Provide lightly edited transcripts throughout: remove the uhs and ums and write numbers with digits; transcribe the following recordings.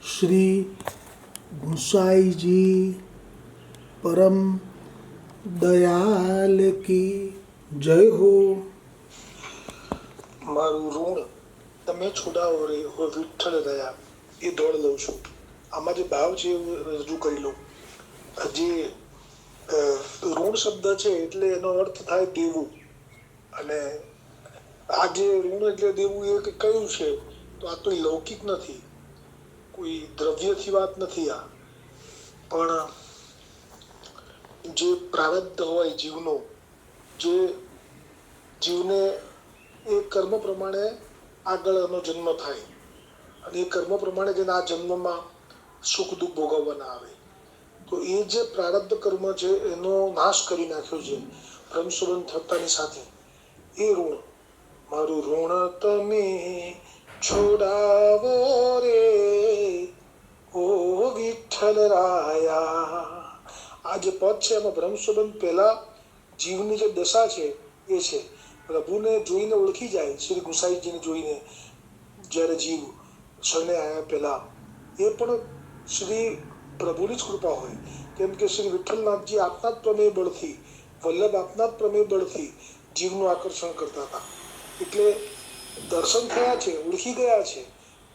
શ્રી ગુસાઈજી પરમ દયાલ કી જય હો. મારું ઋણ તમે છોડાવો રે હો વિઠ્ઠલ દયા, એ દોડ લઉં છું. આમાં જે ભાવ છે એ રજૂ કરી લઉં. જે ઋણ શબ્દ છે એટલે એનો અર્થ થાય દેવું, અને આ જે ઋણ એટલે દેવું એ કયું છે તો આ તો લૌકિક નથી, કોઈ દ્રવ્યથી વાત નથી. આ પણ જે પ્રારબ્ધ હોય જીવનો, જે જીવને એ કર્મ પ્રમાણે આગળ એનો જન્મ થાય, અને એ કર્મ પ્રમાણે જેને આ જન્મમાં સુખ દુઃખ ભોગવવાના આવે, તો એ જે પ્રારબ્ધ કર્મ છે એનો નાશ કરી નાખ્યો છે બ્રહ્મસંબંધ થતાની સાથે. એ ઋણ, મારું ઋણ તમે છોડાવો રે ઓ વિઠ્ઠલ રાયા. આ જે પદ છે એમાં બ્રહ્મસંબંધ પહેલા જીવની જે દશા છે એ છે. પ્રભુને જોઈને ઓળખી જાય, શ્રી ગુસાઈજીને જોઈને જ્યારે જીવ શરણે આવ્યા પહેલા, એ પણ શ્રી પ્રભુની જ કૃપા હોય. કેમ કે શ્રી વિઠ્ઠલનાથજી આપના જ પ્રમેય બળથી, વલ્લભ આપના જ પ્રમેય બળથી જીવનું આકર્ષણ કરતા હતા. એટલે દર્શન થયા છે, ઓળખી ગયા છે,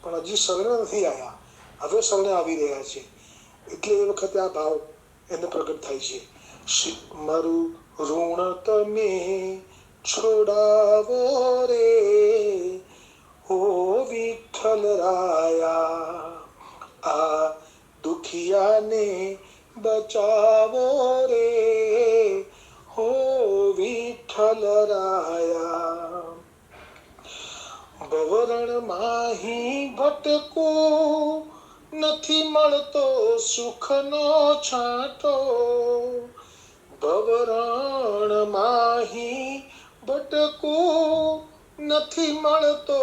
પણ હજી શરણે નથી આવ્યા, હવે શરણે આવી રહ્યા છે. એટલે એ વખતે આ ભાવ એને પ્રગટ થાય છે. મારું ઋણ તમે છોડાવો રે ઓ વિઠ્ઠલ રાયા, આ દુખિયાને બચાવો રે હો વિઠ્ઠલ રાયા. ભવરણ માહી ભટકો, નથી મળતો સુખનો છાંટો. ભવરણ માહી ભટકો, નથી મળતો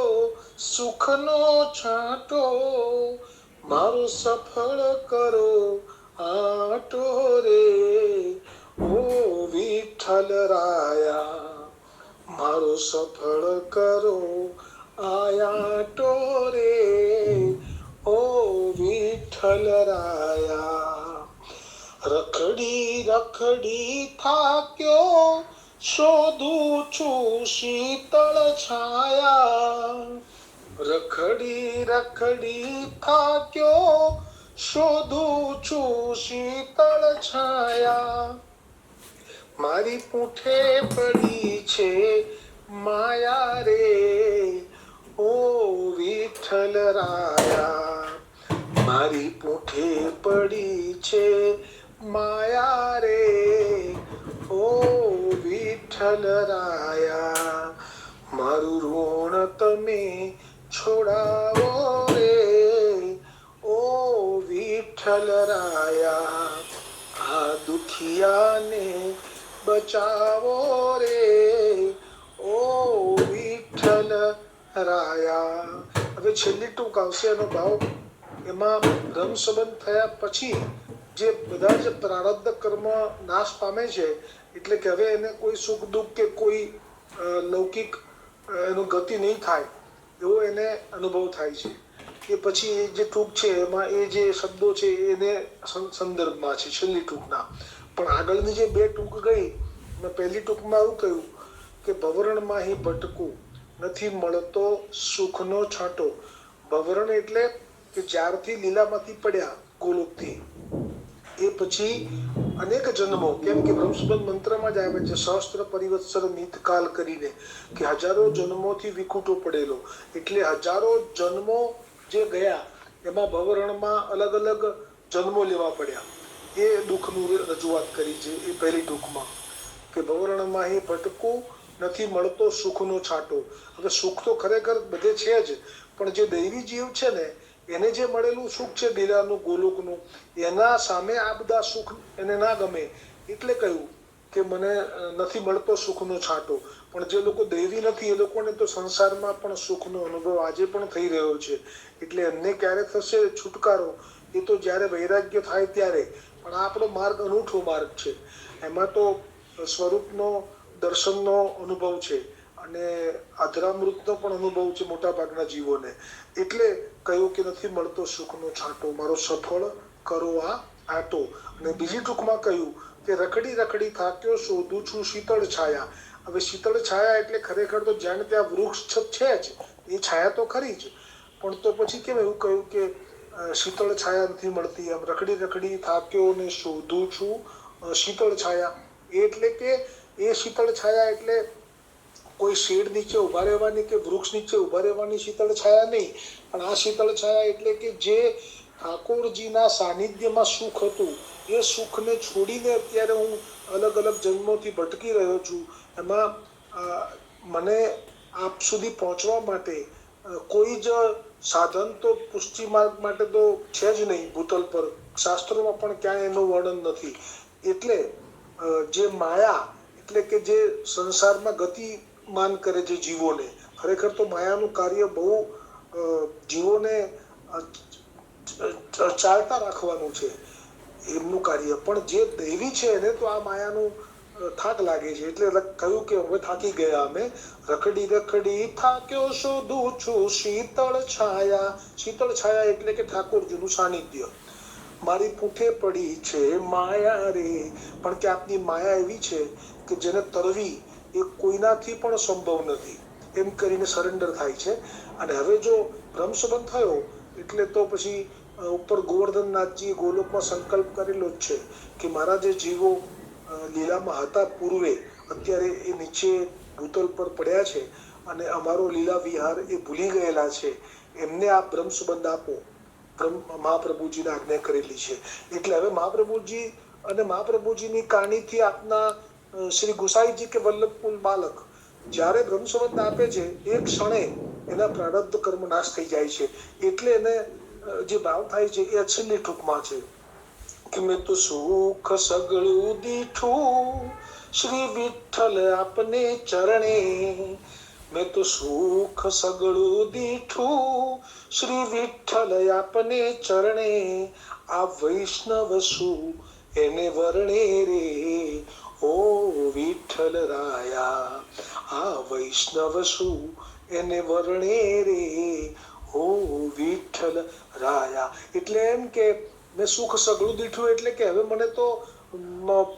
સુખનો છાંટો. મારું સફળ કરો આટો રે ઓ વિઠ્ઠલ રાયા. મારું સફળ કરો આયાટો રે ઓ વિઠ્ઠલ રાયા. રખડી રખડી થાક્યો, શોધું છું શીતળ છાયા. રખડી રખડી થાક્યો, શોધું છું શીતળ છાયા. મારી પૂંઠે પડી છે માયા રે ઓ વિઠ્ઠલ રાયા. મારી પૂંઠે પડી છે માયા રે ઓ વિઠ્ઠલ રાયા. મારું ઋણ તમે છોડાવો રે ઓ વિઠ્ઠલ રાયા. આ દુખિયાને બચાવો રે ઓ વિઠ્ઠલ રાયા. હવે છેલ્લી ટૂંક આવશે એનો ભાવ. એમાં બ્રહ્મસંબંધ થયા પછી જે બધા જ પ્રારબ્ધ કર્મ નાશ પામે છે, એટલે કે હવે એને કોઈ સુખ દુઃખ કે કોઈ લૌકિક એનું ગતિ નહીં થાય એવો એને અનુભવ થાય છે. એ પછી એ જે ટૂંક છે એમાં એ જે શબ્દો છે એને સંદર્ભમાં છે છેલ્લી ટૂંકના. પણ આગળની જે બે ટૂંક ગઈ, મેં પહેલી ટૂંકમાં એવું કહ્યું કે ભવરણમાં હી ભટકું, નથી મળતો સુખનો છાંટો. ભવરણ એટલે કે જ્યારથી લીલામાંથી પડ્યા ગોલોકથી, એ પછી અનેક જન્મો, કેમ કે બ્રહ્મસંબંધ મંત્રમાં જ આવે છે સહસ્ત્ર પરિવત્સર નીતકાલ કરીને, કે હજારો જન્મોથી વિખૂટો પડેલો. એટલે હજારો જન્મો જે ગયા એમાં ભવરણમાં અલગ અલગ જન્મો લેવા પડ્યા. એ દુઃખનું રજૂઆત કરી છે એ પહેલી ટૂંકમાં, કે ભવરણમાં એ ભટકું, નથી મળતો સુખનો છાંટો. હવે સુખ તો ખરેખર બધે છે જ, પણ જે દૈવી જીવ છે ને એને જે મળેલું સુખ છે લીલાનું ગોલોકનું, એના સામે આ બધા સુખ એને ના ગમે. એટલે કહ્યું કે મને નથી મળતો સુખનો છાંટો. પણ જે લોકો દૈવી નથી એ લોકોને તો સંસારમાં પણ સુખનો અનુભવ આજે પણ થઈ રહ્યો છે. એટલે એમને ક્યારે થશે છુટકારો એ તો જ્યારે વૈરાગ્ય થાય ત્યારે. પણ આ આપણો માર્ગ અનૂઠો માર્ગ છે. એમાં તો સ્વરૂપનો દર્શનનો અનુભવ છે. અને અધરામૃતનો પણ અનુભવ છે મોટા ભાગના જીવોને. એટલે કહ્યું કે નથી મળતો સુખનો છાંટો, મારો સફળ કરો આ આટો. અને બીજી ટૂંકમાં કહ્યું કે રખડી રખડી થાક્યો શોધું છું શીતળ છાયા. હવે શીતળ છાયા એટલે ખરેખર તો જ્યાં ત્યાં વૃક્ષ છે જ, એ છાયા તો ખરી જ, પણ તો પછી કેમ એવું કહ્યું કે શીતળ છાયા નથી મળતી, એમ રખડી રખડી થાક્યો ને શોધું છું શીતળ છાયા. એટલે કે એ શીતળ છાયા એટલે કોઈ શેડ નીચે ઉભા રહેવાની કે વૃક્ષ નીચે ઉભા રહેવાની શીતળ છાયા નહીં, પણ આ શીતળ છાયા એટલે કે જે ઠાકોરજીના સાનિધ્યમાં સુખ હતું, એ સુખને છોડીને અત્યારે હું અલગ અલગ જન્મોથી ભટકી રહ્યો છું. એમાં મને આપ સુધી પહોંચવા માટે કોઈ જ સાધન તો પુષ્ટિ માર્ગ માટે તો છે જ નહીં ભૂતલ પર, શાસ્ત્રોમાં પણ ક્યાંય એનું વર્ણન નથી. એટલે જે માયા એટલે કે જે સંસારમાં ગતિમાન કરે છે જીવોને, ખરેખર તો માયાનું કાર્ય બહુ જીવોને ચાલતા રાખવાનું છે એમનું કાર્ય, પણ જે દૈવી છે એને તો આ માયાનું થાક લાગે છે. એટલે કહ્યું કે હવે થાકી ગયા અમે, રખડી રખડી થાક્યો શોધું છું શીતળ છાયા. શીતળ છાયા એટલે કે ઠાકોરજીનું સાનિધ્ય. મારી પૂઠે પડી છે માયા રે, પણ કે આપની માયા એવી છે કે જેને તરવી એ કોઈનાથી પણ સંભવ નથી, એમ કરીને સરેન્ડર થાય છે. અને હવે જો બ્રહ્મ સંબંધ થયો એટલે તો પછી ઉપર ગોવર્ધનનાથજીએ ગોલોકમાં સંકલ્પ કરેલો જ છે કે મારા જે જીવો લીલામાં હતા પૂર્વે, અત્યારે એ નીચે ભૂતલ પર પડ્યા છે અને અમારો લીલા વિહાર એ ભૂલી ગયેલા છે, એમને આ બ્રહ્મ સંબંધ આપો. મહાપ્રભુજીને આજ્ઞા કરેલી છે. એટલે હવે મહાપ્રભુજી અને મહાપ્રભુજીની કહાનીથી આપના શ્રી ગુસાઈજી કે વલ્લભકુલ બાલક જ્યારે બ્રહ્મ સંબંધ આપે છે એ ક્ષણે એના પ્રારબ્ધ કર્મ નાશ થઈ જાય છે. એટલે એને જે ભાવ થાય છે એ છેલ્લી ટૂંકમાં છે કે મેં તો સુખ સગળું દીઠું શ્રી વિઠ્ઠલ આપને ચરણે. મેં તો સુખ સગળું દીઠું શ્રી વિઠ્ઠલ આપને ચરણે. આ વૈષ્ણવ શું એને વર્ણે રે, ઓ વિઠ્ઠલ રાયા. આ વૈષ્ણવ શું એને વર્ણે રે, ઓ વિઠ્ઠલ રાયા. એટલે એમ કે મેં સુખ સગળું દીઠું એટલે કે હવે મને તો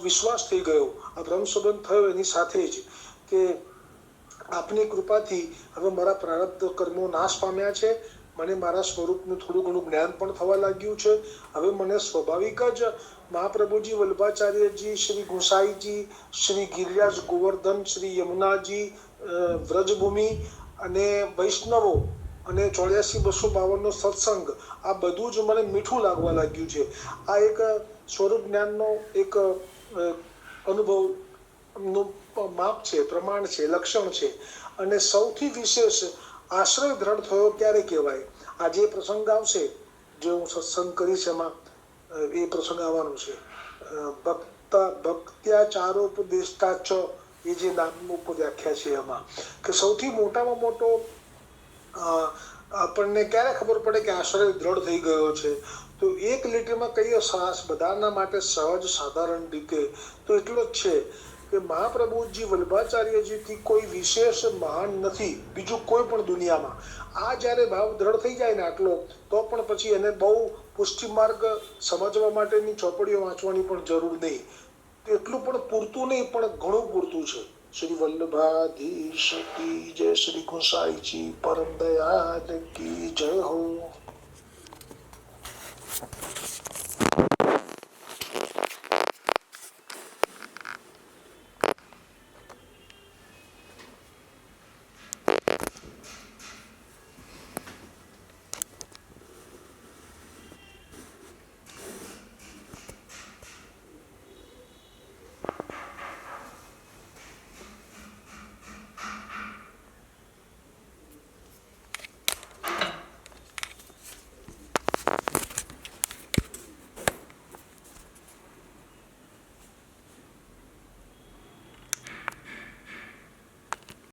વિશ્વાસ થઈ ગયો આ બ્રહ્મ સંબંધ થયો એની સાથે જ કે આપની કૃપાથી હવે મારા પ્રારબ્ધ કર્મો નાશ પામ્યા છે, મને મારા સ્વરૂપનું થોડું ઘણું જ્ઞાન પણ થવા લાગ્યું છે. હવે મને સ્વાભાવિક જ મહાપ્રભુજી વલ્લભાચાર્યજી, શ્રી ગુસાઈજી, શ્રી ગિરિરાજ ગોવર્ધન, શ્રી યમુનાજી, વ્રજભૂમિ અને વૈષ્ણવો અને 84-252 સત્સંગ, આ બધું જ મને મીઠું લાગવા લાગ્યું છે. આ એક સ્વરૂપ જ્ઞાનનો એક અનુભવનું માપ છે, પ્રમાણ છે, લક્ષણ છે. અને સૌથી વિશેષ આશ્રય દ્રઢ થયો ક્યારે કહેવાય? આજે પ્રસંગ આવશે જે હું સત્સંગ કરીશ એમાં એ પ્રસંગ આવવાનો છે. ભક્ત્યાચારોપદેષ્ટા ચ એ જે નામનું વ્યાખ્યા છે એમાં કે સૌથી મોટામાં મોટો આપણને ક્યારે ખબર પડે કે આશ્રય દ્રઢ થઈ ગયો છે? તો એક લીટીમાં કહીએ બધાના માટે સહજ સાધારણ રીતે તો એટલો જ છે કે મહાપ્રભુજી વલ્લભાચાર્યજીથી કોઈ વિશેષ મહાન નથી બીજું કોઈ પણ દુનિયામાં. આ જ્યારે ભાવ દ્રઢ થઈ જાય ને આટલો, તો પણ પછી એને બહુ પુષ્ટિ માર્ગ સમજવા માટેની ચોપડીઓ વાંચવાની પણ જરૂર નહીં. એટલું પણ પૂરતું નહીં, પણ ઘણું પૂરતું છે. શ્રી વલ્લભાધીશ કી જય, શ્રી ગુસાઈજી પરમ દયાલ કી જય હો.